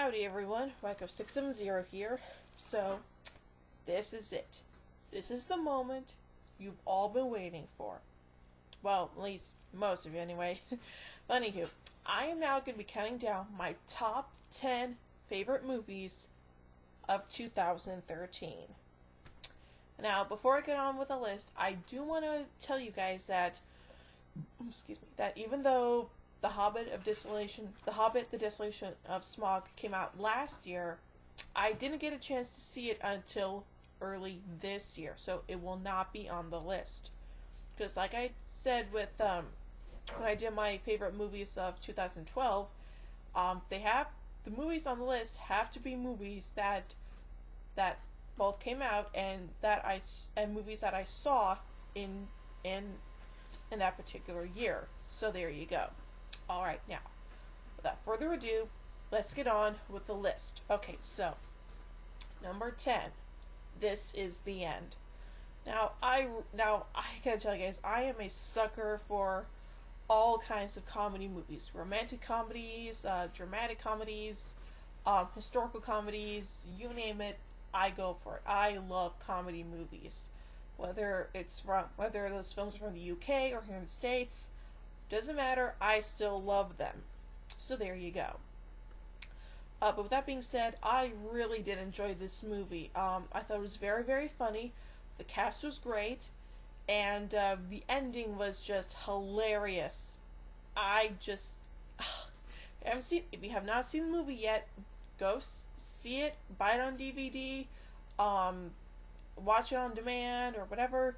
Howdy everyone, Ryko670 here. So, this is it. This is the moment you've all been waiting for. Well, at least most of you anyway. But anywho, I am now going to be counting down my top 10 favorite movies of 2013. Now, before I get on with the list, I do want to tell you guys that, that even though The Hobbit, The Desolation of Smaug came out last year, I didn't get a chance to see it until early this year, so it will not be on the list. Because like I said with, when I did my favorite movies of 2012, the movies on the list have to be movies that both came out and movies that I saw in that particular year. So there you go. Alright, now, without further ado, let's get on with the list. Okay, so, number 10, This Is the End. Now, I gotta tell you guys, I am a sucker for all kinds of comedy movies. Romantic comedies, dramatic comedies, historical comedies, you name it, I go for it. I love comedy movies. Whether those films are from the UK or here in the States, doesn't matter, I still love them. So there you go. But with that being said, I really did enjoy this movie. I thought it was very, very funny. The cast was great. And the ending was just hilarious. If you have not seen the movie yet, go see it, buy it on DVD, watch it on demand or whatever.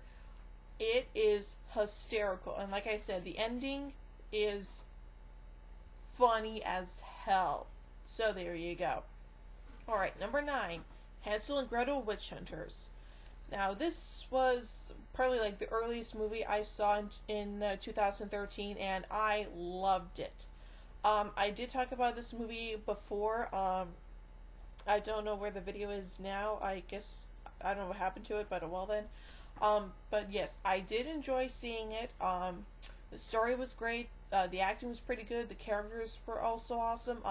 It is hysterical, and like I said, the ending is funny as hell. So there you go. Alright, number 9, Hansel and Gretel Witch Hunters. Now, this was probably like the earliest movie I saw in 2013, and I loved it. I did talk about this movie before. I don't know where the video is now. I guess, I don't know what happened to it, but well then. But yes, I did enjoy seeing it. The story was great. The acting was pretty good. The characters were also awesome.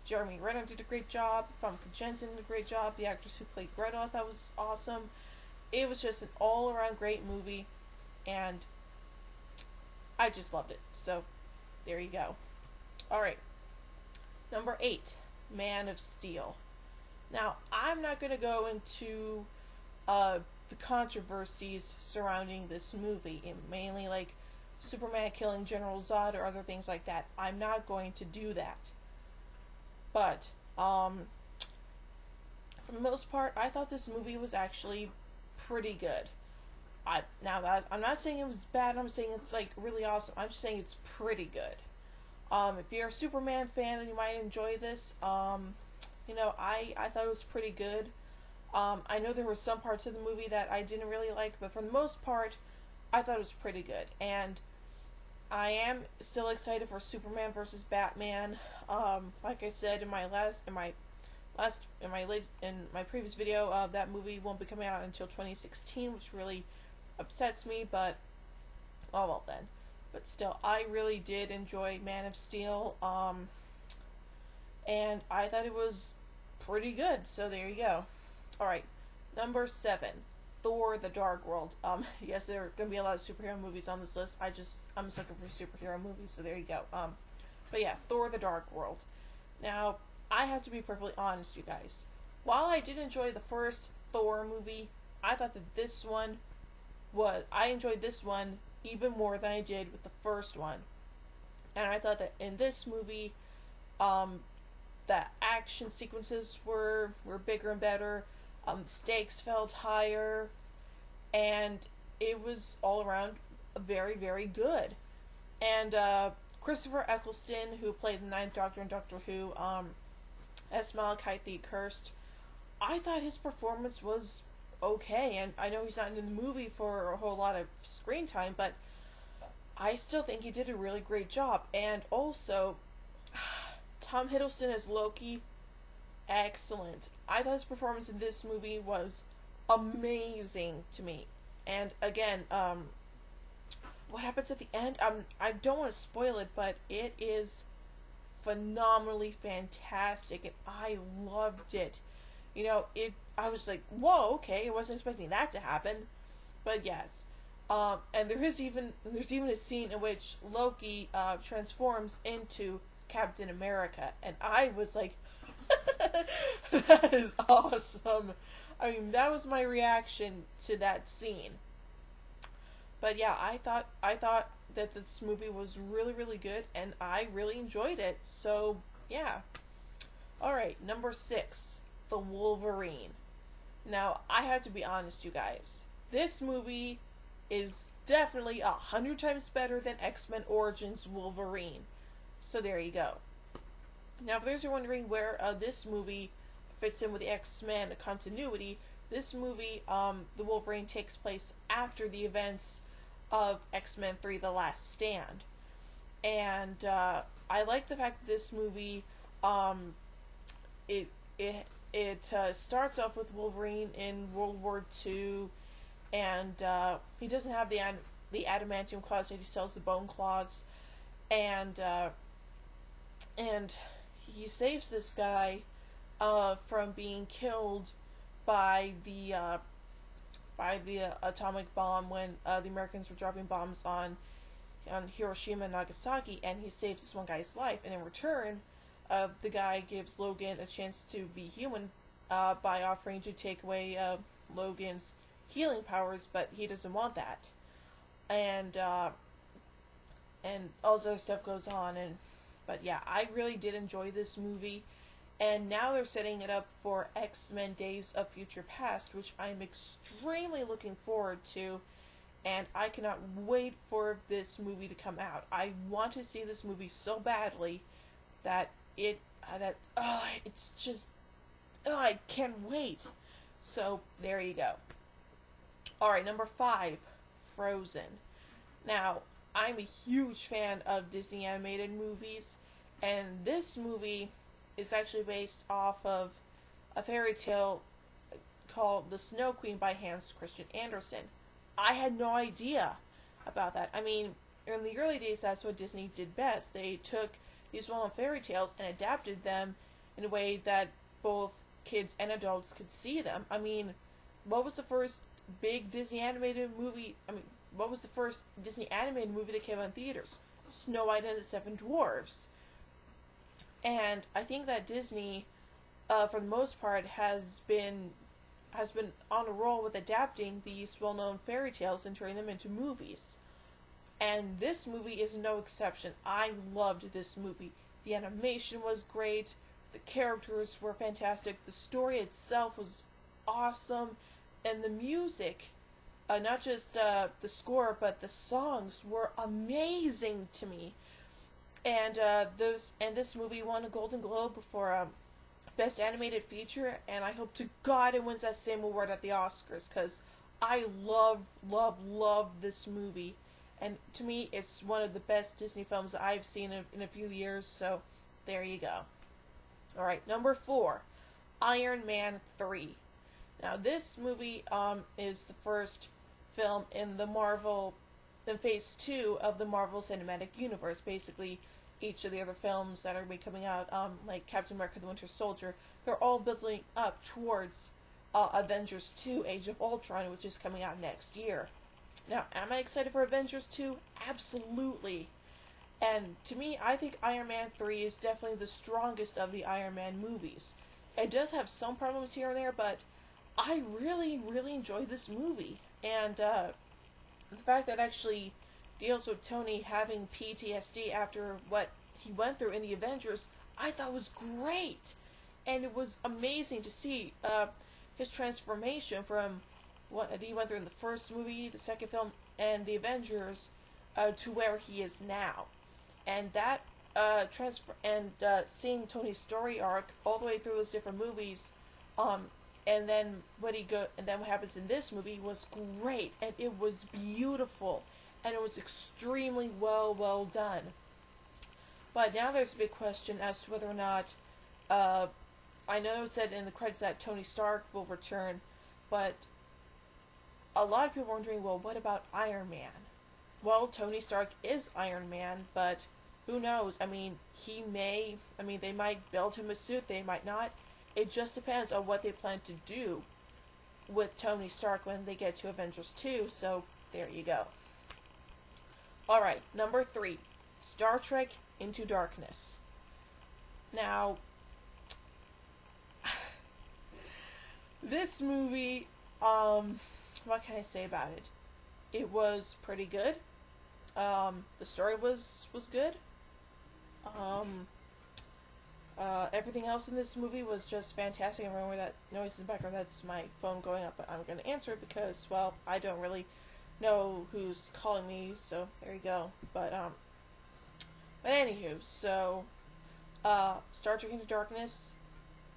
Jeremy Renner did a great job. Famke Janssen did a great job. The actress who played Gretel I thought was awesome. It was just an all-around great movie, and I just loved it. So, there you go. Alright. Number 8, Man of Steel. Now, I'm not going to go into the controversies surrounding this movie, mainly like Superman killing General Zod or other things like that. I'm not going to do that. But, for the most part, I thought this movie was actually pretty good. I'm not saying it was bad, I'm saying it's like really awesome. I'm just saying it's pretty good. If you're a Superman fan, then you might enjoy this. I thought it was pretty good. I know there were some parts of the movie that I didn't really like, but for the most part, I thought it was pretty good. And I am still excited for Superman versus Batman. Like I said in my previous video, that movie won't be coming out until 2016, which really upsets me. But oh well then. But still, I really did enjoy Man of Steel. And I thought it was pretty good. So there you go. Alright, number 7, Thor: The Dark World. Yes, there are going to be a lot of superhero movies on this list. I'm a sucker for superhero movies, so there you go. But yeah, Thor: The Dark World. Now, I have to be perfectly honest, you guys. While I did enjoy the first Thor movie, I thought that I enjoyed this one even more than I did with the first one. And I thought that in this movie, the action sequences were bigger and better. The stakes felt higher, and it was all around very, very good. And Christopher Eccleston, who played the Ninth Doctor in Doctor Who, as Malachite the Accursed, I thought his performance was okay. And I know he's not in the movie for a whole lot of screen time, but I still think he did a really great job. And also, Tom Hiddleston as Loki, excellent. I thought his performance in this movie was amazing to me. And again, what happens at the end, I don't want to spoil it, but it is phenomenally fantastic, and I loved it. You know, I was like, whoa, okay, I wasn't expecting that to happen, but yes. And there's even a scene in which Loki transforms into Captain America, and I was like, that is awesome. I mean, that was my reaction to that scene. But yeah, I thought that this movie was really, really good, and I really enjoyed it. So yeah. All right, number 6, The Wolverine. Now I have to be honest, you guys. This movie is definitely 100 times better than X-Men Origins Wolverine. So there you go. Now, for those who are wondering where this movie fits in with the X-Men continuity, this movie, The Wolverine, takes place after the events of X-Men 3: The Last Stand. And I like the fact that this movie, it starts off with Wolverine in World War II, and he doesn't have the adamantium claws, yet he sells the bone claws, and he saves this guy from being killed by the atomic bomb when the Americans were dropping bombs on Hiroshima and Nagasaki, and he saves this one guy's life. And in return, the guy gives Logan a chance to be human by offering to take away Logan's healing powers, but he doesn't want that. And all this other stuff goes on, but yeah, I really did enjoy this movie. And now they're setting it up for X-Men Days of Future Past, which I'm extremely looking forward to. And I cannot wait for this movie to come out. I want to see this movie so badly that it's just, I can't wait. So there you go. Alright, number 5, Frozen. Now, I'm a huge fan of Disney animated movies, and this movie is actually based off of a fairy tale called The Snow Queen by Hans Christian Andersen. I had no idea about that. I mean, in the early days, that's what Disney did best. They took these well-known fairy tales and adapted them in a way that both kids and adults could see them. I mean, what was the first big Disney animated movie? I mean, what was the first Disney animated movie that came out in theaters? Snow White and the Seven Dwarfs. And I think that Disney, for the most part, has been on a roll with adapting these well-known fairy tales and turning them into movies. And this movie is no exception. I loved this movie. The animation was great. The characters were fantastic. The story itself was awesome. And the music, not just the score, but the songs were amazing to me. And this movie won a Golden Globe for Best Animated Feature, and I hope to God it wins that same award at the Oscars, because I love this movie. And to me, it's one of the best Disney films that I've seen in a few years, so there you go. Alright, number 4, Iron Man 3. Now, this movie is the first film in Phase 2 of the Marvel Cinematic Universe. Basically, each of the other films that are going to be coming out, like Captain America the Winter Soldier, they're all building up towards Avengers 2, Age of Ultron, which is coming out next year. Now, am I excited for Avengers 2? Absolutely. And to me, I think Iron Man 3 is definitely the strongest of the Iron Man movies. It does have some problems here and there, but I really enjoyed this movie. And the fact that it actually deals with Tony having PTSD after what he went through in the Avengers, I thought was great. And it was amazing to see his transformation from what he went through in the first movie, the second film, and the Avengers, to where he is now. And that seeing Tony's story arc all the way through those different movies, and then what happens in this movie was great, and it was beautiful, and it was extremely well done. But now there's a big question as to whether or not, I know it said in the credits that Tony Stark will return, but a lot of people are wondering, well, what about Iron Man? Well, Tony Stark is Iron Man, but who knows? I mean, they might build him a suit, they might not. It just depends on what they plan to do with Tony Stark when they get to Avengers 2, so there you go. Alright, number 3, Star Trek Into Darkness. Now, this movie, what can I say about it? It was pretty good. The story was good. Everything else in this movie was just fantastic. And remember that noise in the background, that's my phone going up, but I'm going to answer it because, well, I don't really know who's calling me, so there you go. But anywho, so, Star Trek Into Darkness,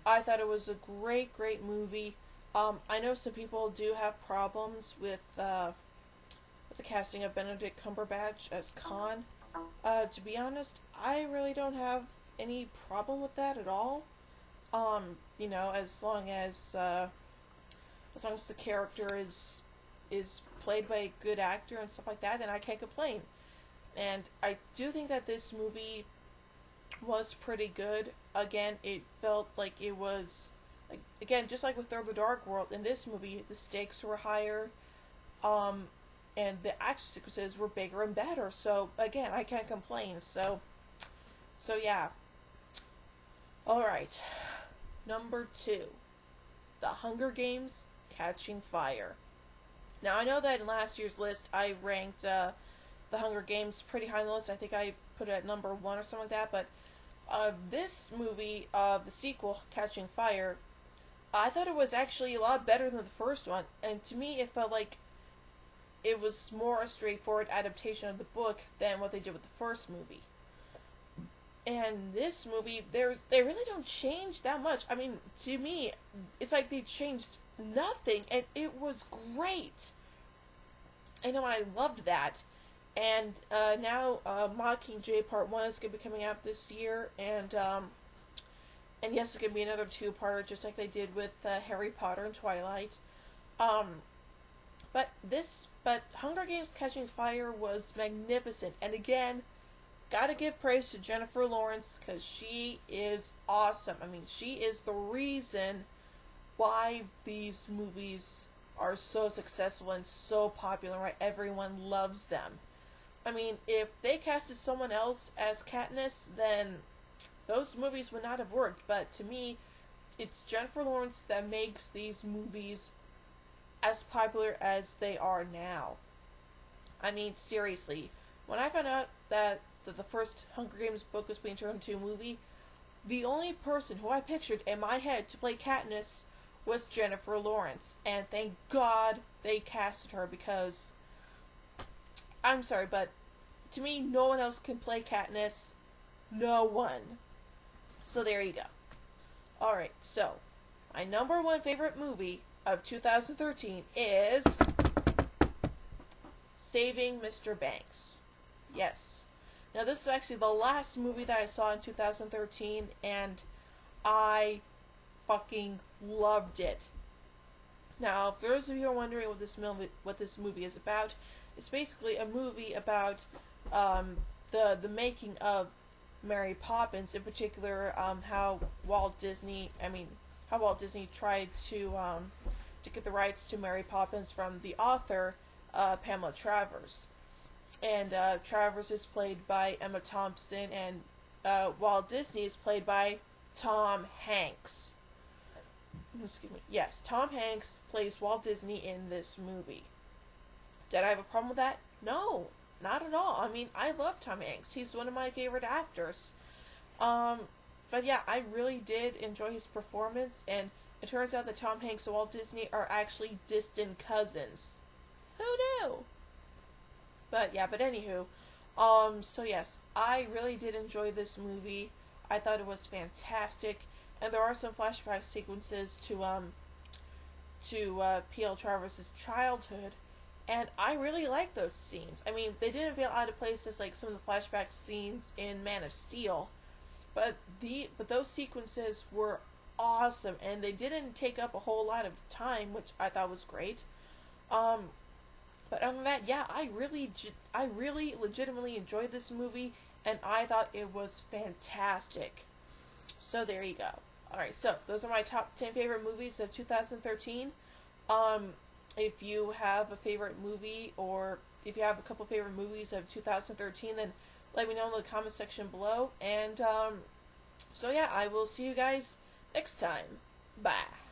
I thought it was a great movie. I know some people do have problems with the casting of Benedict Cumberbatch as Khan. To be honest, I really don't have any problem with that at all. You know, as long as the character is played by a good actor and stuff like that, then I can't complain. And I do think that this movie was pretty good. Again, it felt like it was, again, just like with Thor: The Dark World, in this movie, the stakes were higher, and the action sequences were bigger and better. So, again, I can't complain. So yeah. Alright. Number 2. The Hunger Games Catching Fire. Now, I know that in last year's list, I ranked The Hunger Games pretty high on the list. I think I put it at number 1 or something like that. But this movie, the sequel, Catching Fire, I thought it was actually a lot better than the first one. And to me, it felt like it was more a straightforward adaptation of the book than what they did with the first movie. And this movie, they really don't change that much. I mean, to me, it's like they changed nothing, and it was great. I know, I loved that. And now Mockingjay Part 1 is going to be coming out this year, and yes, it's going to be another 2-parter, just like they did with Harry Potter and Twilight. But Hunger Games Catching Fire was magnificent, and again, gotta give praise to Jennifer Lawrence, because she is awesome. I mean, she is the reason why these movies are so successful and so popular, right? Everyone loves them. I mean, if they casted someone else as Katniss, then those movies would not have worked. But to me, it's Jennifer Lawrence that makes these movies as popular as they are now. I mean, seriously, when I found out that the first Hunger Games book was being turned into a movie, the only person who I pictured in my head to play Katniss was Jennifer Lawrence. And thank God they casted her, because, I'm sorry, but to me, no one else can play Katniss. No one. So there you go. Alright, so, my number 1 favorite movie of 2013 is Saving Mr. Banks. Yes. Now, this is actually the last movie that I saw in 2013, and I fucking loved it. Now, for those of you who are wondering what this movie is about, it's basically a movie about the making of Mary Poppins, in particular, how Walt Disney tried to get the rights to Mary Poppins from the author, Pamela Travers. And Travers is played by Emma Thompson, and Walt Disney is played by Tom Hanks. Excuse me. Yes, Tom Hanks plays Walt Disney in this movie. Did I have a problem with that? No, not at all. I mean, I love Tom Hanks. He's one of my favorite actors. But yeah, I really did enjoy his performance, and it turns out that Tom Hanks and Walt Disney are actually distant cousins. Who knew? But anywho, so yes, I really did enjoy this movie. I thought it was fantastic, and there are some flashback sequences to P.L. Travers' childhood, and I really like those scenes. I mean, they didn't feel out of place as like some of the flashback scenes in Man of Steel, but those sequences were awesome, and they didn't take up a whole lot of time, which I thought was great. But other than that, yeah, I really legitimately enjoyed this movie, and I thought it was fantastic. So there you go. Alright, so those are my top 10 favorite movies of 2013. If you have a favorite movie, or if you have a couple favorite movies of 2013, then let me know in the comment section below. And, so yeah, I will see you guys next time. Bye.